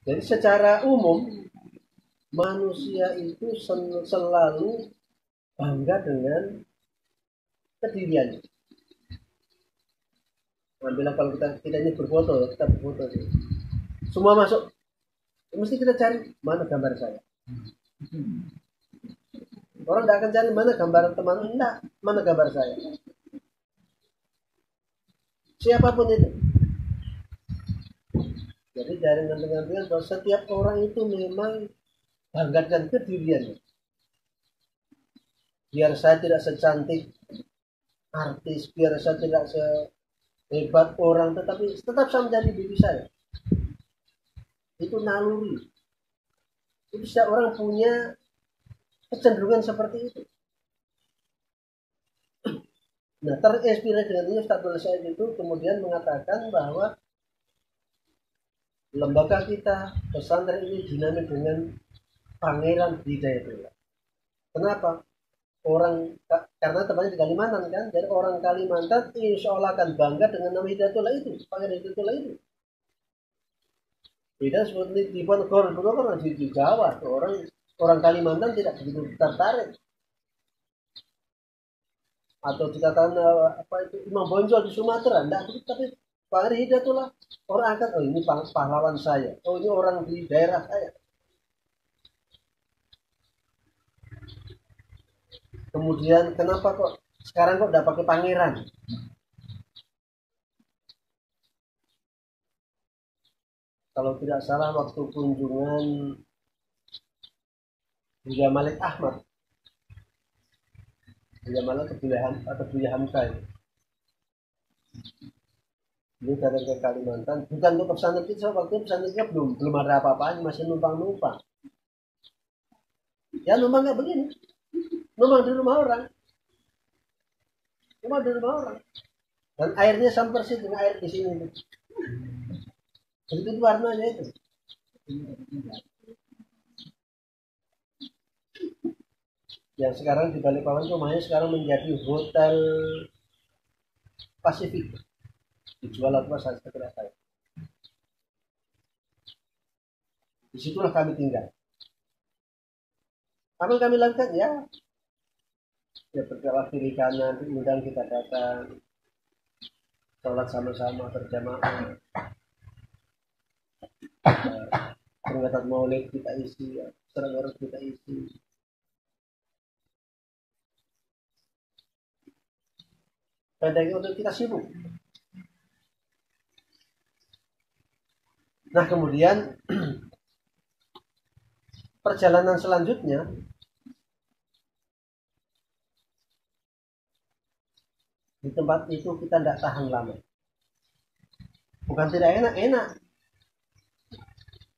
Jadi secara umum manusia itu selalu bangga dengan kediriannya. Alhamdulillah kalau kita ini berfoto ya, kita berfoto sih. Semua masuk, mesti kita cari mana gambar saya. Orang tidak akan cari mana gambar teman, enggak, mana gambar saya. Siapapun itu. Jadi dari dengan bahwa setiap orang itu memang banggakan kediriannya. Biar saya tidak secantik artis, biar saya tidak sehebat orang, tetapi tetap saya menjadi diri saya. Itu naluri. Itu setiap orang punya kecenderungan seperti itu. Nah, terinspirasi dengan ini Ustaz Abdul Said itu kemudian mengatakan bahwa lembaga kita pesantren ini dinamik dengan Pangeran Hidayatullah. Kenapa? Karena tempatnya di Kalimantan kan, jadi orang Kalimantan insya Allah akan bangga dengan nama Hidayatullah itu, Pangeran Hidayatullah itu. Beda seperti di Ponorogo kan di Jawa, orang Kalimantan tidak begitu tertarik. Atau dikatakan apa itu Imam Bonjol di Sumatera, enggak, tapi Pangeran Hidayatullah orang akan, oh ini pahlawan saya, oh ini orang di daerah saya. Kemudian kenapa kok sekarang kok udah pakai pangeran? Kalau tidak salah waktu kunjungan Buya Malik Ahmad, Buya Malik atau Buya Hamka ini. Ini datang ke Kalimantan, bukan untuk pesantren kita, waktu pesantren kita belum ada apa-apaan, masih numpang-numpang. Ya numpang nggak begini, numpang di rumah orang, numpang di rumah orang, dan airnya sama persis dengan air di sini. Begitu warnanya itu. Yang sekarang di Balikpapan rumahnya sekarang menjadi Hotel Pasifik. Dijual apa saja tidak tahu. Disitulah kami tinggal. Apa yang kami lakukan ya berdakwah kiri kanan, undang kita datang, sholat sama-sama berjamaah, peringatan maulid kita isi, serang orang kita isi. Kadang untuk kita sibuk. Nah kemudian perjalanan selanjutnya di tempat itu kita tidak tahan lama. Bukan tidak enak,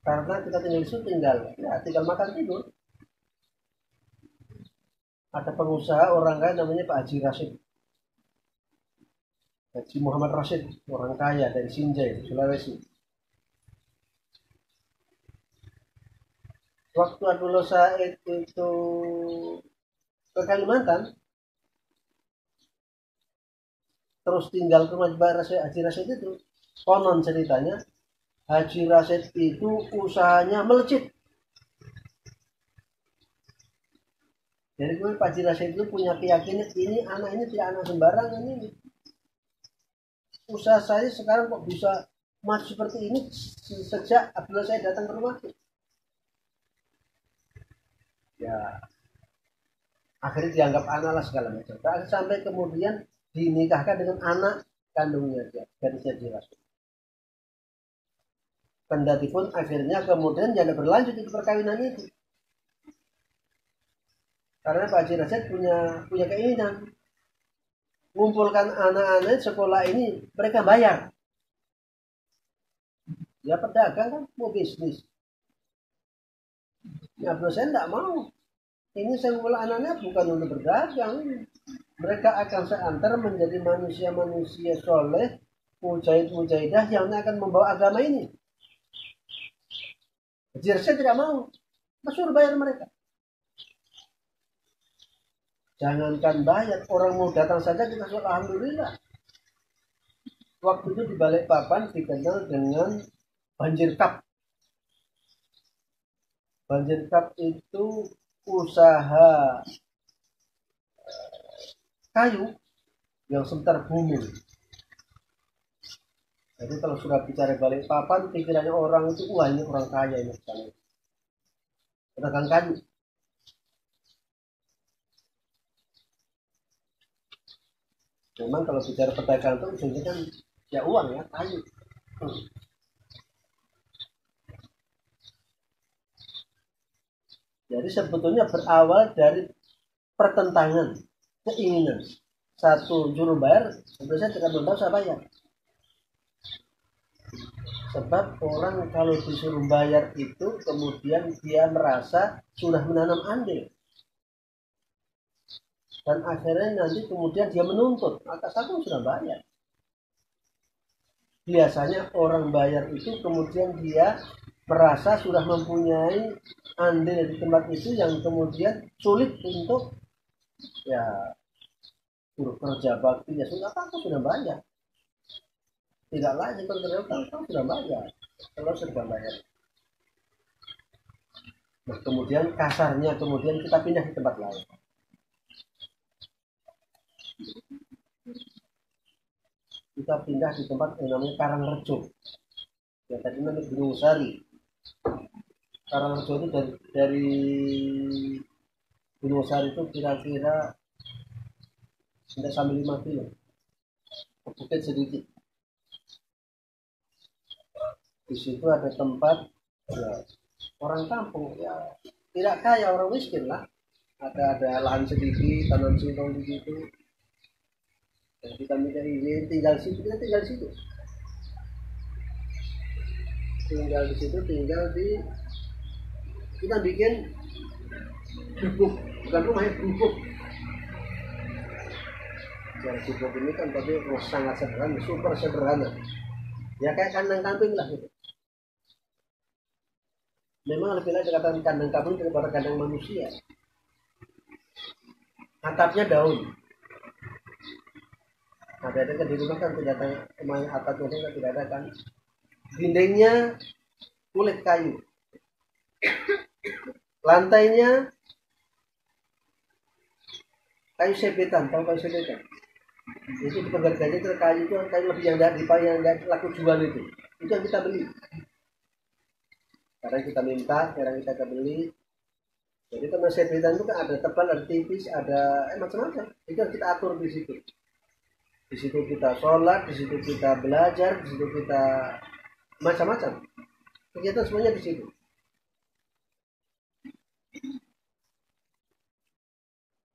karena kita tinggal di situ tinggal makan tidur. Ada pengusaha orang kaya namanya Pak Haji Rashid, Haji Muhammad Rashid, orang kaya dari Sinjai, Sulawesi. Waktu Abdullah Said itu ke Kalimantan, terus tinggal ke rumah Haji Rashid itu, konon ceritanya Haji Rashid itu usahanya melejit. Jadi Pak Haji Rashid itu punya keyakinan ini anak ini tidak anak sembarangan ini. Usaha saya sekarang kok bisa maju seperti ini sejak Abdullah Said datang ke rumah. Ya, akhirnya dianggap anak lah segala macam. Sampai kemudian dinikahkan dengan anak kandungnya dia dari Haji Rashid. Kendati pun akhirnya kemudian jangan berlanjut itu perkawinan itu. Karena Pak Haji Rashid punya keinginan mengumpulkan anak-anak sekolah ini, mereka bayar. Ya pedagang kan mau bisnis. Ya saya tidak mau. Ini saya ngumpul anak-anak bukan untuk berdagang. Mereka akan saya antar menjadi manusia-manusia soleh, mujahid-mujahidah yang akan membawa agama ini. Jadi saya tidak mau. Suruh bayar mereka. Jangankan bayar, orang mau datang saja kita suruh alhamdulillah. Waktu itu di Balikpapan dikenal dengan banjir kap. Banjir kap itu usaha kayu yang sebentar booming. Jadi kalau sudah bicara Balikpapan, pikirannya orang itu, wah ini orang kaya ini misalnya. Pedagang kayu. Memang kalau bicara pedagang itu ujungnya kan ya uang ya, kayu. Jadi sebetulnya berawal dari pertentangan keinginan satu juru bayar, sebenarnya tidak tahu saya bayar. Sebab orang kalau disuruh bayar itu kemudian dia merasa sudah menanam andil. Dan akhirnya nanti kemudian dia menuntut, atas aku sudah bayar. Biasanya orang bayar itu kemudian dia merasa sudah mempunyai andil di tempat itu yang kemudian sulit untuk ya kerja bakti ya sudah apa sudah bayar. Tidak lagi kalau kerja sudah bayar. Kalau sudah bayar. Nah, kemudian kasarnya kemudian kita pindah ke tempat lain. Kita pindah di tempat yang namanya Karangrejo. Ya tadi namanya Gunung Sari. Karangrejo itu dari Gunung Sari itu kira-kira sampai 5 kilo. Bukit sedikit. Di situ ada tempat ya, orang kampung ya tidak kaya, orang miskin lah. Ada lahan sedikit, tanam singkong di situ. Dan kita minta izin tinggal di situ, kita tinggal di situ. Tinggal di situ, tinggal di kita bikin gubuk, bukan rumah ya, gubuk. Jadi gubuk ini kan tapi sangat sederhana, super sederhana. Ya kayak kandang kambing lah gitu. Memang lebih layak dikatakan kandang kambing daripada kandang manusia. Atapnya daun. Ada kan di rumah kan tidak ada atapnya kan tidak ada kan. Dindingnya kulit kayu. Lantainya kayu sebetan, tahu kayu sebetan? Itu harganya itu kayu itu kayu lebih yang laku jual itu yang kita beli. Sekarang kita minta, sekarang kita beli. Jadi karena sebetan itu kan ada tebal, ada tipis, ada macam-macam. Itu yang kita atur di situ. Di situ kita sholat, di situ kita belajar, di situ kita macam-macam. Kegiatan semuanya di situ.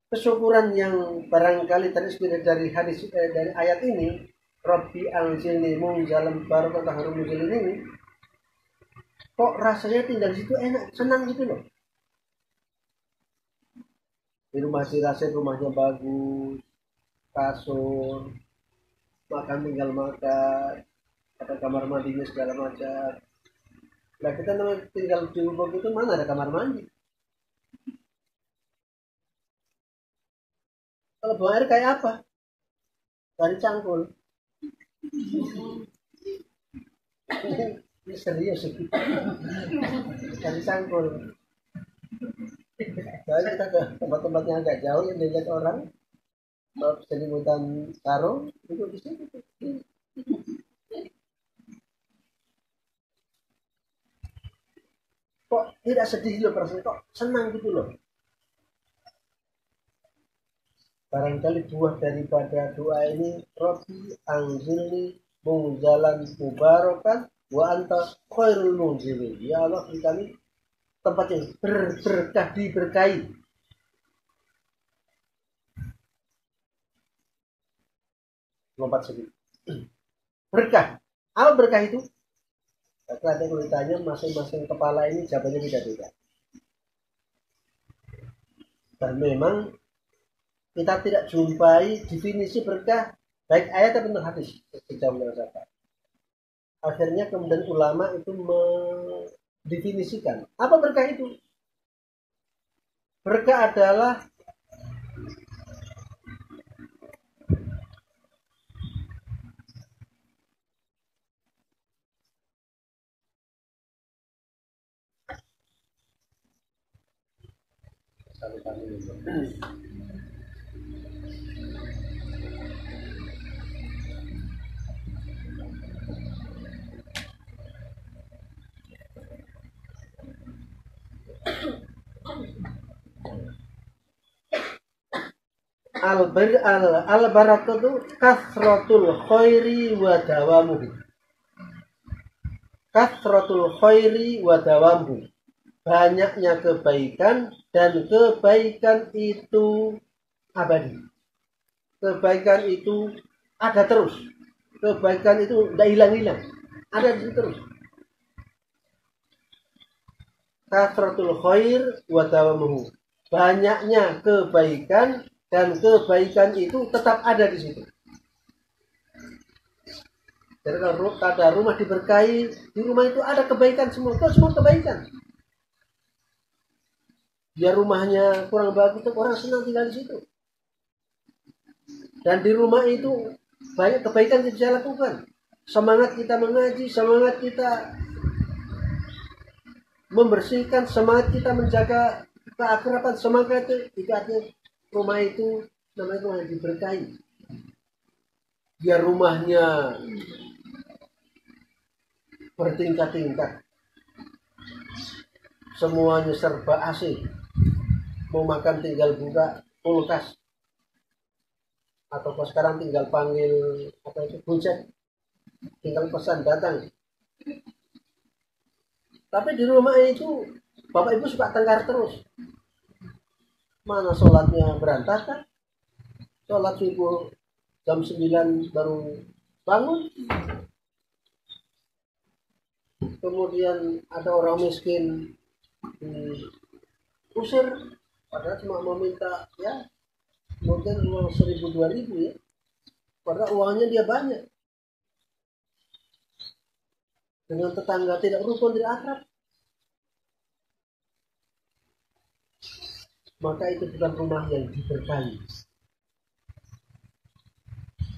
Kesyukuran yang barangkali terinspirasi dari hadis dari ayat ini, Rabbi anzilni munzalan barakatan harum munzilin ini, kok rasanya tinggal di situ enak, senang gitu loh. Di rumah si Rasid rumahnya bagus, kasur, makan tinggal makan, ada kamar mandinya segala macam. Nah kita tinggal di rumah itu mana ada kamar mandi? Kalau buang air kayak apa? Dari cangkul. Ini serius sih. Dari cangkul. Jadi kita ke tempat-tempat yang agak jauh yang dilihat orang, selimutan sarung itu di sini. Kok tidak sedih loh perasaan, kok senang gitu loh. Barangkali buah daripada doa ini, Rabbi anzilni munzalan mubarakan wa anta khairul munzilin. Ya Allah, beri kami tempat yang berkah, diberkahi. Lompat sedikit. Berkah. Apa berkah itu? Karena ada kulitannya masing-masing kepala ini jawabannya beda-beda. Dan memang kita tidak jumpai definisi berkah baik ayat ataupun hadis sejauh yang saya tahu. Akhirnya kemudian ulama itu mendefinisikan apa berkah itu. Berkah adalah Al-barakatu kasratul khairi wa dawamuhu. Kasratul khairi wa dawamuhu. Banyaknya kebaikan dan kebaikan itu abadi. Kebaikan itu ada terus. Kebaikan itu tidak hilang-hilang. Ada di situ terus. Kasratul khair wa dawamuhu. Banyaknya kebaikan dan kebaikan itu tetap ada di situ. Jadi kalau ada rumah diberkahi, di rumah itu ada kebaikan semua. Itu semua kebaikan. Biar rumahnya kurang bagus, orang senang tinggal di situ. Dan di rumah itu banyak kebaikan yang bisa lakukan. Semangat kita mengaji, semangat kita membersihkan, semangat kita menjaga keakraban, semangat itu artinya rumah itu namanya rumah yang diberkahi. Biar rumahnya bertingkat-tingkat, semuanya serba AC, mau makan tinggal buka kulkas, atau sekarang tinggal panggil Gojek, tinggal pesan datang. Tapi di rumah itu bapak ibu suka tengkar terus. Mana sholatnya berantakan, sholat subuh jam 9 baru bangun. Kemudian ada orang miskin diusir, padahal cuma meminta ya mungkin uang 1.000-2.000 ya, padahal uangnya dia banyak. Dengan tetangga tidak rukun, tidak akrab, maka itu bukan rumah yang diberkahi.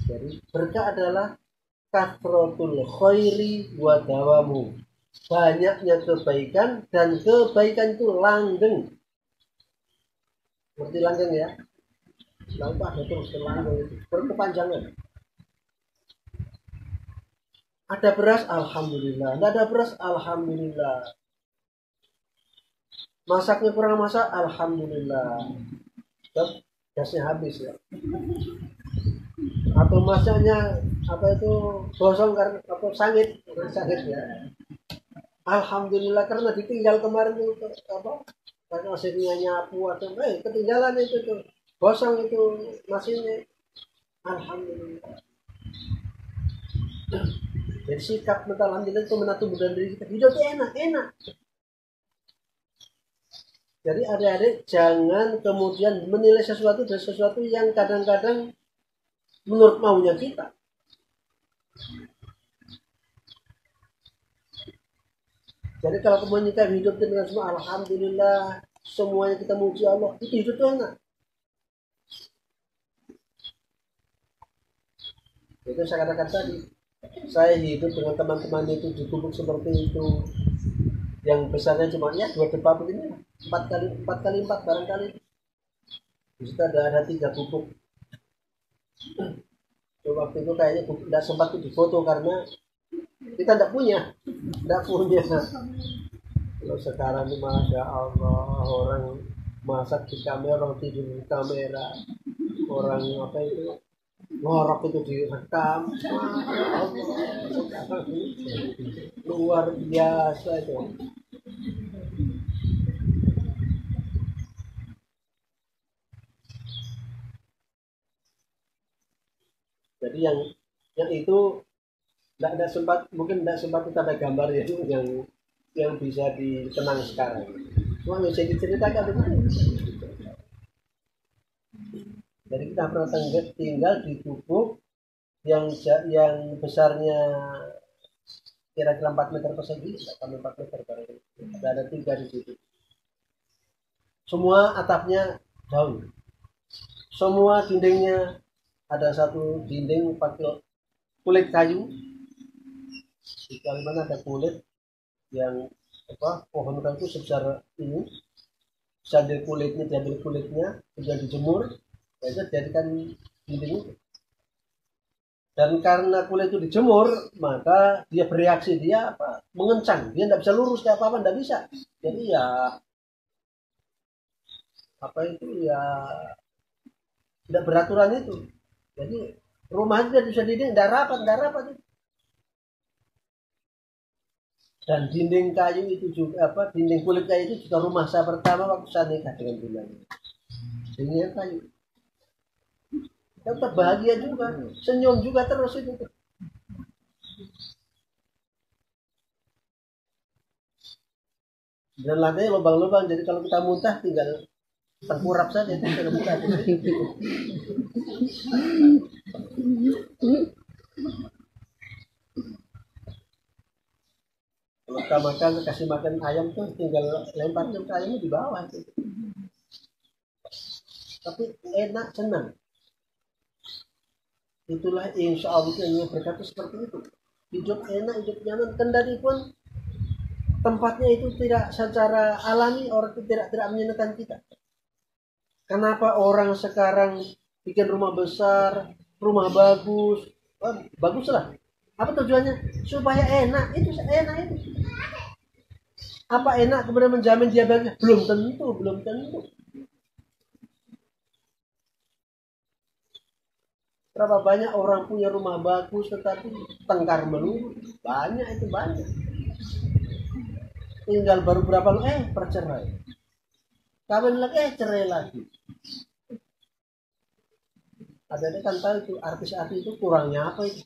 Jadi berkah adalah kasratul khairi wa dawamu. Banyaknya kebaikan dan kebaikan itu langgeng. Seperti langgeng ya. Lalu ada terus langgeng itu berkepanjangan. Ada beras, alhamdulillah. Tidak ada beras, alhamdulillah. Masaknya kurang masak, alhamdulillah. Gasnya habis ya. Atau masaknya gosong karena sangit ya. Alhamdulillah, karena ditinggal kemarin itu karena hasilnya nyapu atau ketinggalan itu tuh gosong itu nasinya. Alhamdulillah. Jadi sikap mental alhamdulillah itu menatu budan diri kita. Hidup enak. Jadi adik-adik jangan kemudian menilai sesuatu dari sesuatu yang kadang-kadang menurut maunya kita. Jadi kalau kemudian kita hidup dengan semua alhamdulillah, semuanya kita muji Allah, itu hidup enak. Itu saya katakan tadi, saya hidup dengan teman-teman itu di gubuk seperti itu, yang besarnya cuma ya 2 depa begini, 4x4 barangkali. Di situ ada 3 gubuk. Waktu itu kayaknya tidak sempat difoto karena kita tidak punya. Kalau sekarang ini masya Allah, orang masak di kamera, orang tidur di kamera, orang ngorok itu direkam. Luar biasa itu. Jadi yang itu tidak sempat, mungkin tidak sempat kita ada gambar yang bisa dikenang sekarang. Cuma bisa diceritakan begini. Jadi kita pernah tinggal di gubuk yang besarnya kira-kira 4 meter persegi, 4 meter barangkali. Ada 3 di situ. Semua atapnya daun. Semua dindingnya ada satu dinding pakai kulit kayu. Di Kalimantan ada kulit yang pohon kayu itu sebesar ini, diambil kulitnya, kemudian dijemur, itu jadikan dinding itu. Dan karena kulit itu dijemur, maka dia bereaksi, dia mengencang, dia tidak bisa lurus kayak apa-apa, tidak bisa. Jadi ya tidak beraturan itu. Jadi rumah dia bisa dinding tidak rapat itu. Dan dinding kayu itu juga dinding kulit kayu itu juga rumah saya pertama waktu saya nikah dengan Bunanya. Dindingnya kayu. Tetap bahagia juga, senyum juga terus itu. Dan lantainya lubang-lubang, jadi kalau kita muntah tinggal tengkurap saja itu sudah buka. Kalau kita makan, kasih makan ayam tuh tinggal lempar ke ayamnya di bawah. Gitu. Tapi enak, senang. Itulah insya Allah yang berkata seperti itu. Hidup enak, hidup nyaman. Kendali pun tempatnya itu tidak secara alami, orang itu tidak menyenangkan kita. Kenapa orang sekarang bikin rumah besar, rumah bagus, baguslah. Apa tujuannya? Supaya enak, itu enak itu. Apa enak kemudian menjamin dia bahagia? Belum tentu. Berapa banyak orang punya rumah bagus tetapi tengkar melulu? Banyak. Tinggal baru berapa bercerai. Kawin lagi cerai lagi. Ada kan tahu itu artis-artis itu kurangnya apa itu?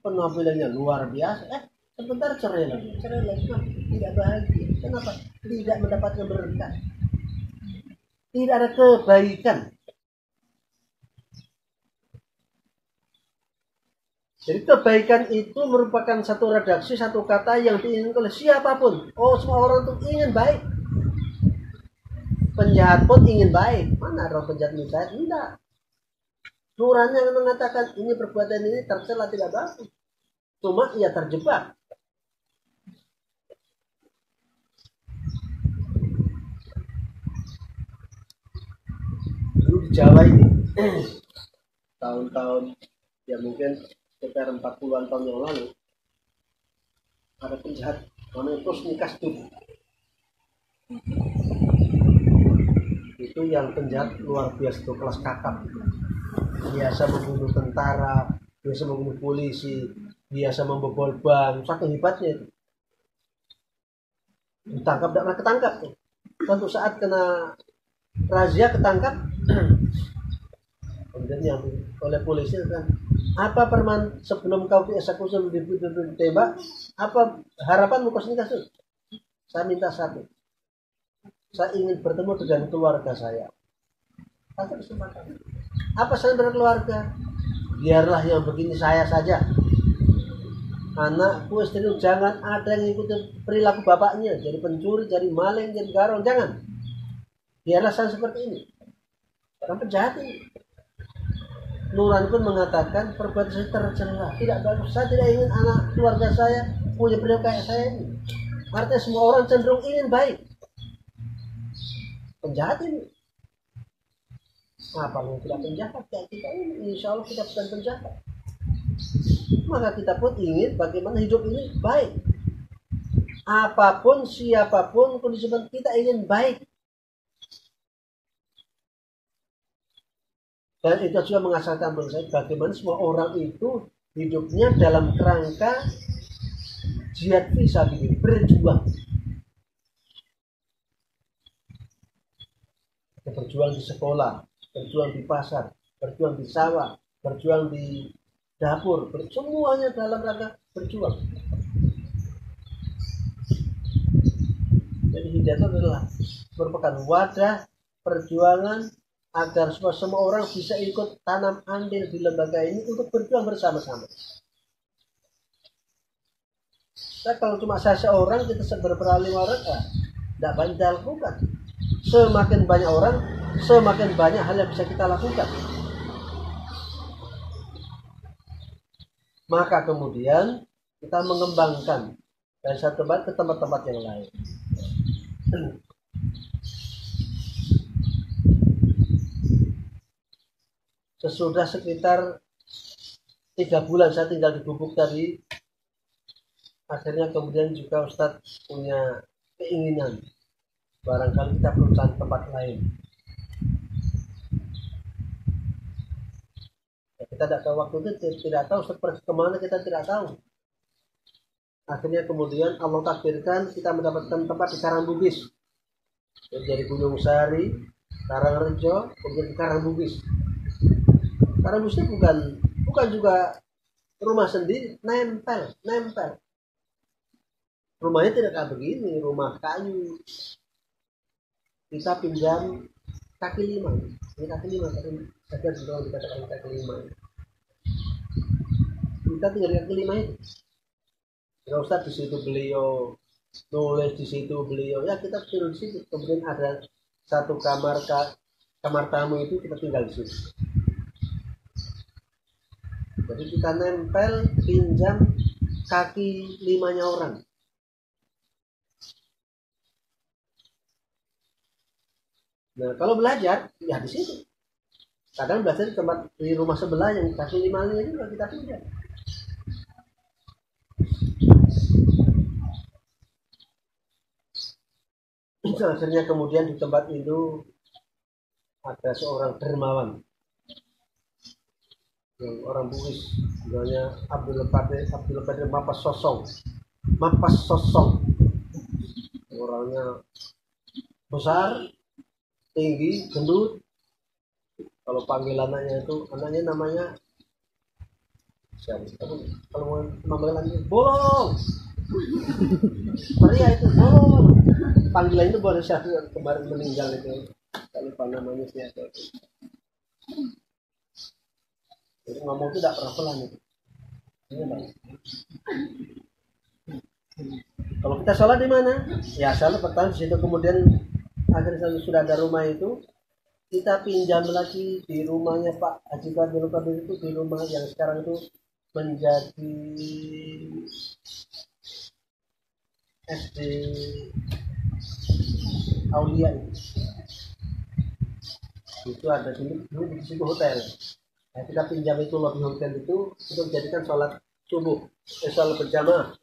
Penampilannya luar biasa. Sebentar cerai lagi. Tidak bahagia. Kenapa? Tidak mendapatkan berkah. Tidak ada kebaikan. Jadi kebaikan itu merupakan satu redaksi, satu kata yang diinginkan oleh siapapun. Semua orang itu ingin baik. Penjahat pun ingin baik. Mana orang penjahat ini baik? Tidak. Nurani yang mengatakan ini perbuatan ini tercela tidak bagus. Cuma ia terjebak. Dulu di Jawa ini tahun-tahun ya mungkin sekitar 40-an tahun yang lalu ada penjahat namanya Kusni Kastur. Itu yang penjahat luar biasa, itu kelas kakap. Biasa membunuh tentara, biasa membunuh polisi, biasa membobol bank, saking hebatnya itu. Ditangkap, tidak pernah ketangkap. Suatu saat kena razia ketangkap, kemudian yang oleh polisi kan, apa sebelum kau dieksekusi ditembak, apa harapanmu Kusni Kastur? Saya minta satu, saya ingin bertemu dengan keluarga saya. Kasih kesempatan. Apa saya berkeluarga? Biarlah yang begini saya saja. Anakku istri jangan ada yang ikuti perilaku bapaknya, jadi pencuri, jadi maling, jadi garong, jangan. Biarlah saya seperti ini. Orang penjahat ini. Nuran pun mengatakan perbuatan saya tercela, tidak bagus. Saya tidak ingin anak keluarga saya punya perilaku kayak saya ini. Artinya semua orang cenderung ingin baik. Penjahat ini. Apa yang tidak penjahat kayak kita ini? Insya Allah kita bukan penjahat. Maka kita pun ingin bagaimana hidup ini baik. Apapun, siapapun, kondisi kita ingin baik. Dan itu juga mengasalkan saya bagaimana semua orang itu hidupnya dalam kerangka jihad fisabilillah, berjuang. Berjuang di sekolah, berjuang di pasar, berjuang di sawah, berjuang di dapur, semuanya dalam rangka berjuang. Jadi hidayah itu adalah merupakan wadah perjuangan agar semua orang bisa ikut tanam andil di lembaga ini untuk berjuang bersama-sama. Nah, kalau cuma saya seorang, kita beberapa 5 orang, tidak banyak kita lakukan. Semakin banyak orang, semakin banyak hal yang bisa kita lakukan. Maka kemudian kita mengembangkan dari satu tempat ke tempat-tempat yang lain. Sesudah sekitar 3 bulan saya tinggal di Gubuk tadi, akhirnya kemudian juga Ustadz punya keinginan barangkali kita perlu cari tempat lain. Ya, kita tidak tahu waktu itu, tidak tahu seperti kemana, kita tidak tahu. Akhirnya kemudian Allah takdirkan kita mendapatkan tempat di Karangbugis, dari Gunung Sari, Karangrejo, kemudian di Karangbugis. Karangbugis itu bukan juga rumah sendiri, nempel. Rumahnya tidak kayak begini, rumah kayu. Kita pinjam kaki 5. Ini kaki 5, tapi saya sudah dikatakan kaki 5. Kita tinggal di kaki 5 itu. Ya Ustaz, di situ beliau nulis, di situ beliau, ya kita tidur di situ. Kemudian ada satu kamar tamu itu kita tinggal di situ. Jadi kita nempel pinjam kaki 5-nya orang. Nah kalau belajar ya di situ. Kadang belajar di tempat di rumah sebelah yang kaki 5-nya juga kita pinjam. Akhirnya kemudian di tempat itu ada seorang dermawan, orang Bugis, namanya Abdul Qadir Mapas Sosong. Orangnya besar, tinggi, gendut. Kalau panggil anaknya namanya siapa? Kalau manggil anaknya bolong. Maria itu bolong. Panggilan itu baru siapa kemarin meninggal itu. Kalau lupa namanya siapa itu. Jadi ngomong itu tidak pernah pelan itu. Kalau kita sholat di mana? Ya sholat pertama di situ, kemudian akhirnya sudah ada rumah itu, kita pinjam lagi di rumahnya Pak Haji Qadir itu, di rumah yang sekarang itu menjadi SD Aulia itu ada dulu di situ hotel. Nah, kita pinjam itu lobby hotel itu untuk menjadikan sholat subuh, sholat berjamaah.